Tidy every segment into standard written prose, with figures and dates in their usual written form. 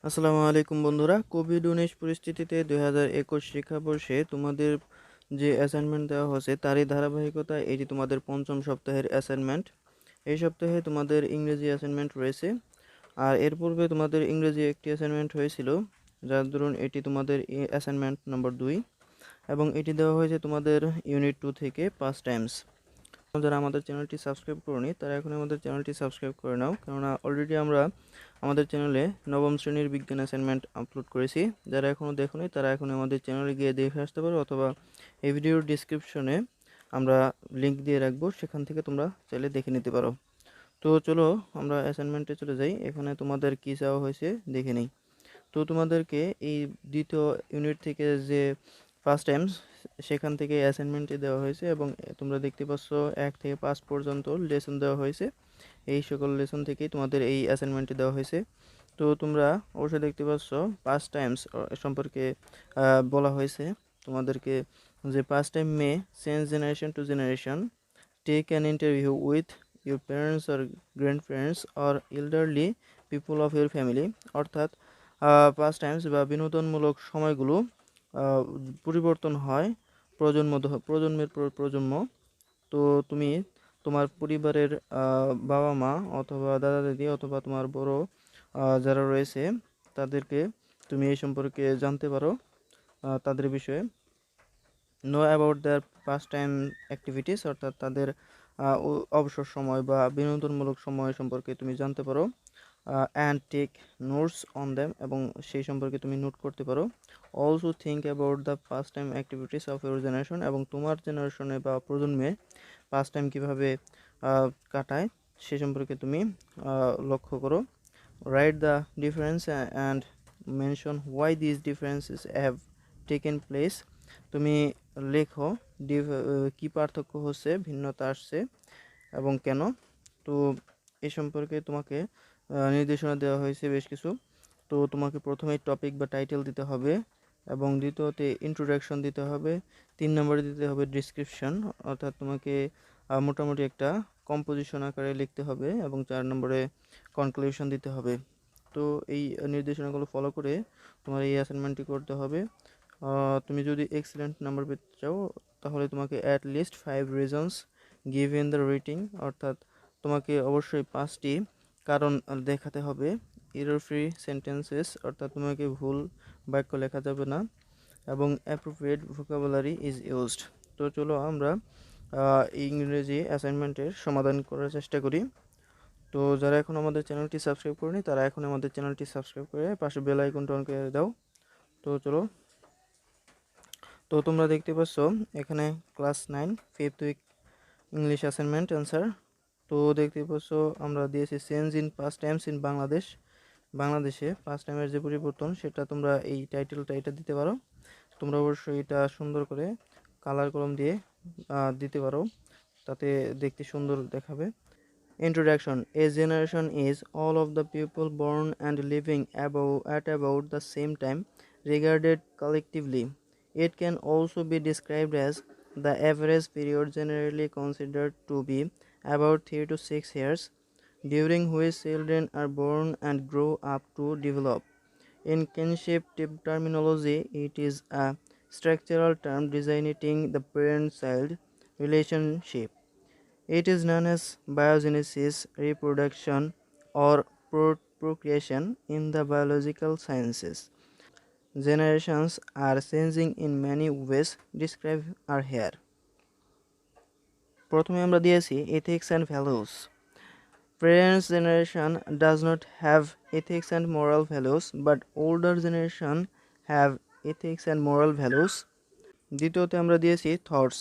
আসসালামু আলাইকুম বন্ধুরা। কোভিড-19 পরিস্থিতিতে ২০২১ শিক্ষাবর্ষে তোমাদের যে অ্যাসাইনমেন্ট দেওয়া হয়েছে তারই ধারাবাহিকতায় এটি তোমাদের পঞ্চম সপ্তাহের অ্যাসাইনমেন্ট। এই সপ্তাহে তোমাদের ইংরেজি অ্যাসাইনমেন্ট রয়েছে। আর এর পূর্বে তোমাদের ইংরেজি একটি অ্যাসাইনমেন্ট হয়েছিল, যার দরুন এটি তোমাদের অ্যাসাইনমেন্ট নম্বর ২ এবং এটি দেওয়া হয়েছে তোমাদের ইউনিট 2 থেকে 5 টাইমস। যারা আমাদের চ্যানেলটি সাবস্ক্রাইব করনি তারা এখন আমাদের চ্যানেলটি সাবস্ক্রাইব করে নাও, কেননা অলরেডি আমরা আমাদের চ্যানেলে নবম শ্রেণীর বিজ্ঞান অ্যাসাইনমেন্ট আপলোড করেছি। যারা এখনও দেখোনি তারা এখন আমাদের চ্যানেলে গিয়ে দেখে আসতে পারো, অথবা এই ভিডিওর ডিসক্রিপশনে আমরা লিঙ্ক দিয়ে রাখবো, সেখান থেকে তোমরা চাইলে দেখে নিতে পারো। তো চলো আমরা অ্যাসাইনমেন্টে চলে যাই। এখানে তোমাদের কী চাওয়া হয়েছে দেখে নিই। তো তোমাদেরকে এই দ্বিতীয় ইউনিট থেকে যে ফার্স্ট টাইমস সেখান থেকে অ্যাসাইনমেন্টটি দেওয়া হয়েছে এবং তোমরা দেখতে পাচ্ছ 1 থেকে 5 পর্যন্ত লেসন দেওয়া হয়েছে। এই সকল লেসন থেকেই তোমাদের এই অ্যাসাইনমেন্টটি দেওয়া হয়েছে। তো তোমরা অবশ্যই দেখতে পাচ্ছ 5 টাইমস সম্পর্কে বলা হয়েছে তোমাদেরকে, যে 5 time may change generation to generation, take an interview with your parents or grandparents or elderly people of your family. অর্থাৎ 5 টাইমস বা বিনোদনমূলক সময়গুলো পরিবর্তন হয় প্রজন্মের পর প্রজন্ম। তো তুমি তোমার পরিবারের বাবা মা অথবা দাদা দাদি অথবা তোমার বড় যারা রয়েছে তাদেরকে তুমি এই সম্পর্কে জানতে পারো, তাদের বিষয়ে know about their past time activities, অর্থাৎ তাদের অবসর সময় বা বিনোদনমূলক সময় সম্পর্কে তুমি জানতে পারো। And take notes on them, এবং সেই সম্পর্কে তুমি নোট করতে পারো। Also think about the past time activities of your generation, এবং তোমার জেনারেশনে বা প্রজন্মে পাস্ট টাইম কীভাবে কাটায় সে সম্পর্কে তুমি লক্ষ্য করো। Write the difference and mention why this differences have taken place. তুমি লেখো কী পার্থক্য হচ্ছে, ভিন্নতা আসছে এবং কেন। তো এ সম্পর্কে তোমাকে নির্দেশনা দেওয়া হয়েছে বেশ কিছু। তো তোমাকে প্রথমে টপিক বা টাইটেল দিতে হবে, এবং দ্বিতীয়তে ইন্ট্রোডাকশন দিতে হবে, 3 নম্বরে দিতে হবে ডিসক্রিপশন, অর্থাৎ তোমাকে মোটামুটি একটা কম্পোজিশন আকারে লিখতে হবে, এবং 4 নম্বরে কনক্লুশন দিতে হবে। তো এই নির্দেশনাগুলো ফলো করে তোমার এই অ্যাসাইনমেন্টটি করতে হবে। তুমি যদি এক্সিলেন্ট নাম্বার পেতে চাও তাহলে তোমাকে at least 5 reasons give in the rating, অর্থাৎ তোমাকে অবশ্যই 5টি কারণ দেখাতে হবে। এরর ফ্রি সেন্টেন্সেস, অর্থাৎ তোমাকে ভুল বাক্য লেখা যাবে না, এবং অ্যাপ্রোপ্রিয়েট ভোকাবুলারি ইজ ইউজড। তো চলো আমরা ইংরেজি অ্যাসাইনমেন্টের সমাধান করার চেষ্টা করি। তো যারা এখন আমাদের চ্যানেলটি সাবস্ক্রাইব করেনি তারা এখন আমাদের চ্যানেলটি সাবস্ক্রাইব করে পাশে বেল আইকনটা অন করে দাও। তো চলো, তো তোমরা দেখতে পাচ্ছ এখানে class 9 5th week English assignment answer. তো দেখতে পাচ্ছ আমরা দিয়েছি change in past times in বাংলাদেশে পাস্ট টাইমের যে পরিবর্তন সেটা তোমরা এই টাইটেলটা এটা দিতে পারো। তোমরা অবশ্যই এটা সুন্দর করে কালার কলম দিয়ে দিতে পারো, তাতে দেখতে সুন্দর দেখাবে। Introduction. A generation is all of the people born and living at about the same time, regarded collectively. It can also be described as the average period generally considered to be about 3 to 6 years, during which children are born and grow up to develop. In kinship terminology, it is a structural term designating the parent-child relationship. It is known as biogenesis, reproduction, or procreation in the biological sciences. Generations are changing in many ways. Described are here. প্রথমে আমরা দিয়েছি ethics and values. Parents' generation does not have ethics and moral values, but older generation have ethics and moral values. দ্বিতীয়তে আমরা দিয়েছি thoughts.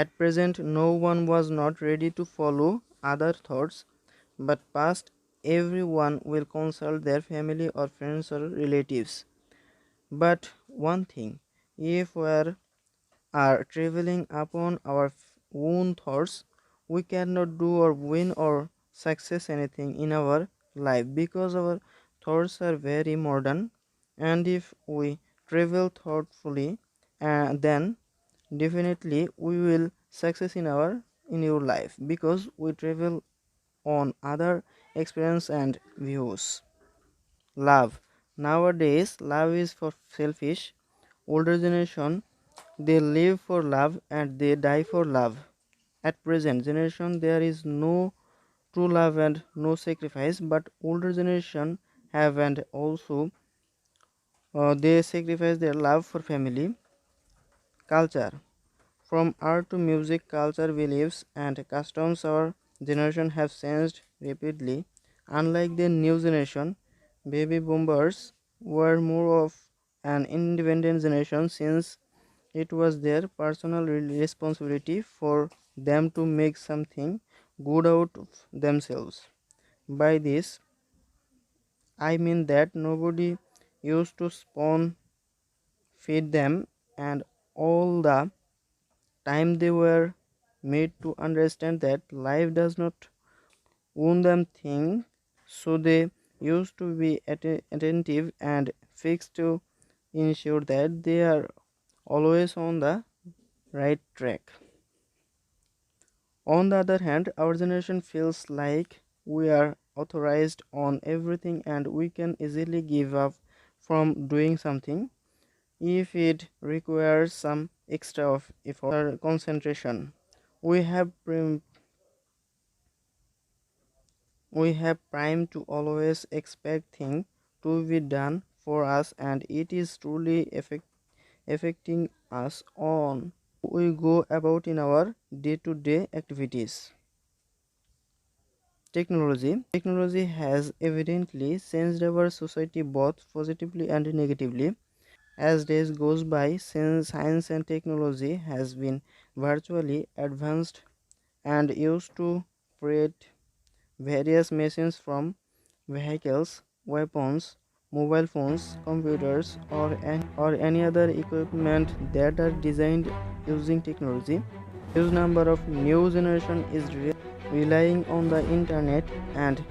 At present no one was not ready to follow other thoughts, but past everyone will consult their family or friends or relatives. But one thing, if we are traveling upon our own thoughts, we cannot do or win or success anything in our life, because our thoughts are very modern. And if we travel thoughtfully, then definitely we will success in your life, because we travel on other experience and views. Love. Nowadays love is for selfish. Older generation, they live for love and they die for love. At present generation there is no true love and no sacrifice, but older generation have, and also they sacrifice their love for family. Culture. From art to music, culture, beliefs, and customs, our generation have changed rapidly. Unlike the new generation, baby boomers were more of an independent generation, since it was their personal responsibility for them to make something good out of themselves. By this, I mean that nobody used to spawn feed them, and all the time they were made to understand that life does not own them thing, so they used to be attentive and fixed to ensure that they are always on the right track. On the other hand, our generation feels like we are authorized on everything and we can easily give up from doing something if it requires some extra of effort or concentration. We have we have prime to always expect things to be done for us, and it is truly affecting us on we go about in our day-to-day activities. Technology has evidently changed our society both positively and negatively. As days goes by, since science and technology has been virtually advanced and used to create various machines, from vehicles, weapons, mobile phones, computers, or any other equipment that are designed using technology. Huge number of new generation is relying on the internet and